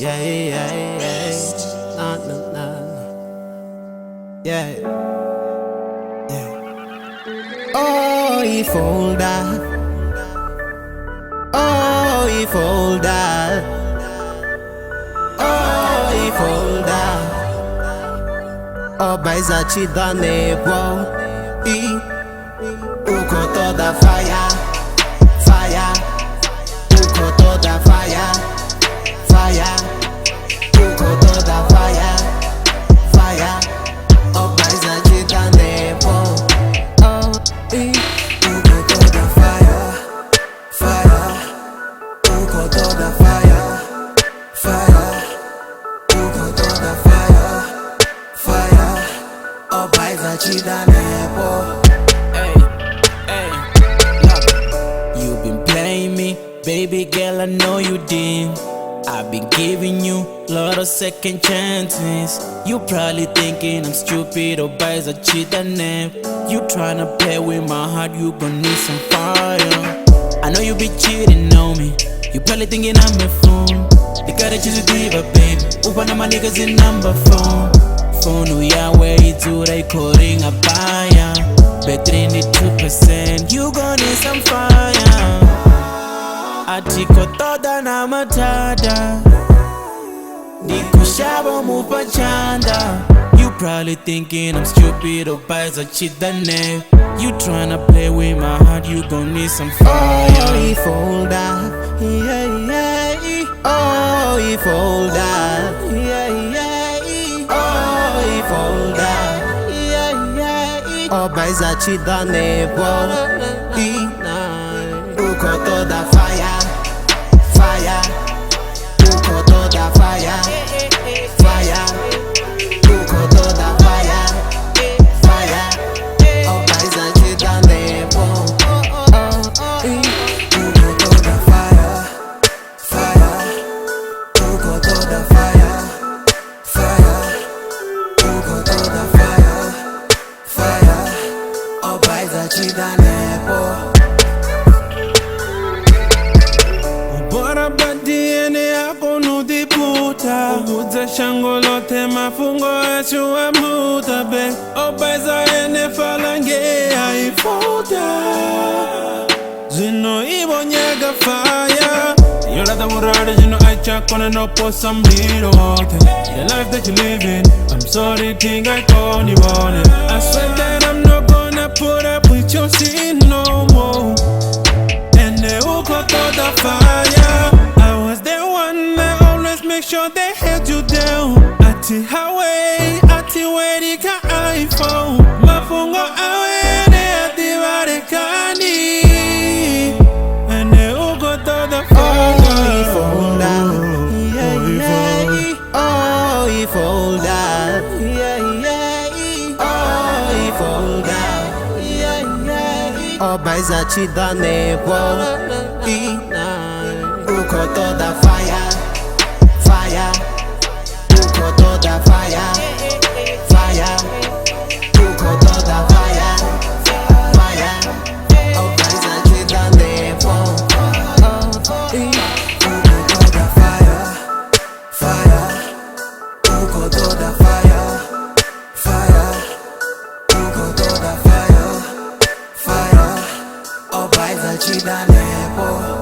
Yeah, yeah, yeah. Nah, nah, nah. Yeah, yeah. Oh, he folder. Oh, he folder. Oh, he folder. Oh, baiza chida nebo. Uko toda fire, fire. Uko toda fire, fire. Uko toda fire, fire. Oh, baiza chida nebo. Oh, uko toda fire, fire. Uko toda fire, fire. Uko toda fire, fire. Oh, baiza chida nebo. You've been playing me, baby girl, I know you did. I've been giving you lot of second chances. You probably thinking I'm stupid or buys a cheat and nap. You tryna play with my heart, you gon' need some fire. I know you be cheating on me. You probably thinking I'm a fool. You gotta choose to give up, baby. One of my niggas in number phone. Phone ya where it's they calling a buyer. Better than 2%, you gon' need some fire. Atiko toda na matada, Niko shabo mupa chanda. You probably thinking I'm stupid or buys a cheat than name. You tryna play with my heart, you gon' need some fire. Oh, he folder, yeah, yeah. Oh, he folder, yeah, yeah. Oh, he folder, yeah, yeah. Oh, baiza chida nebo. Uko toda fire, fire. Uko toda fire, fire. Uko toda fire, fire. Oh, baiza chida nebo. Uko toda fire, fire. Uko toda fire, fire. Uko toda fire, fire. Oh, baiza chida nebo. Bora badiene hapo nudiputa Uza shango lote mafungo yachua muta be Obaiza ene falange haifuta Zino ibo nyega fire Yola da murade zino aicha kone no po sambiro wote The life that you living I'm sorry king I call you on it I swear that I'm not gonna put up with your sin no more Uko toda fire. I was the one that always make sure they held you down. Ati highway, ati wedika iPhone. Mafungo awe ne ati warekani. Ene uko toda fire. Oh, he folder, yeah, yeah. Oh, he folder, yeah, yeah. Oh, he folder, yeah, yeah. Oh, baiza chida nebo. Uko toda fire, fire. Uko toda fire, fire. Uko toda fire, fire. Oh, baiza chida nebo. Uko toda fire, fire. Uko toda fire, fire. Uko toda fire, fire. Oh, baiza chida nebo.